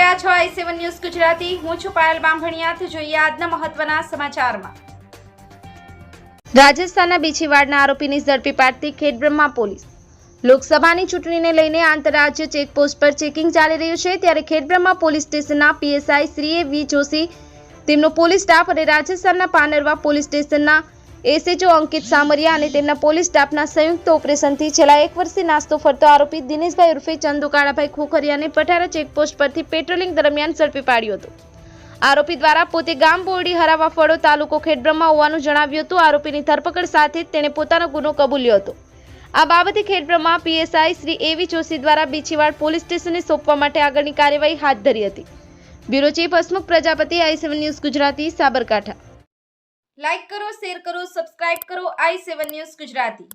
રહ્યા છો i7 news Gujarati. હું છું પાયલ બામભણિયા। જોઈએ આજના મહત્વના સમાચારમાં। રાજસ્થાનના બીછીવાડના આરોપીની ઝડપી પાડતી ખેડબ્રહ્મા પોલીસ। લોકસભાની ચૂંટણીને લઈને આંતરરાજ્ય ચેકપોસ્ટ પર ચેકિંગ ચાલી રહ્યું છે, ત્યારે ખેડબ્રહ્મા પોલીસ સ્ટેશનના પીએસઆઈ શ્રી એ.વી. જોશી, તેમનો પોલીસ સ્ટાફ અને રાજસ્થાનના પાનરવા પોલીસ સ્ટેશનના એસએચઓ અંકિત સામરિયા અને તેમના પોલીસ સ્ટાફના સંયુક્ત ઓપરેશનથી છેલ્લા 1 વર્ષથી નાસ્તો ફરતો આરોપી દિનેશભાઈ ઉર્ફે ચંદુ કાળાભાઈ ખોખરિયાને પઠારા ચેકપોસ્ટ પરથી પેટ્રોલિંગ દરમિયાન ઝડપી પાડ્યો હતો। આરોપી દ્વારા પોતે ગામ બોરડી હરાવા ફળો તાલુકો ખેડબ્રહ્મા હોવાનું જણાવ્યું હતું। આરોપીની ધરપકડ સાથે જ તેણે પોતાનો ગુનો કબૂલ્યો હતો। આ બાબતે ખેડબ્રહ્મા પીએસઆઈ શ્રી એ.વી. જોશી દ્વારા બીછીવાડ પોલીસ સ્ટેશને સોંપવા માટે આગળની કાર્યવાહી હાથ ધરી હતી। Bureau chief Hasmukh Prajapati, i7 news Gujarati, Sabarkantha. Like કરો, શેર કરો, સબસ્ક્રાઇબ કરો i7 ન્યૂઝ ગુજરાતી।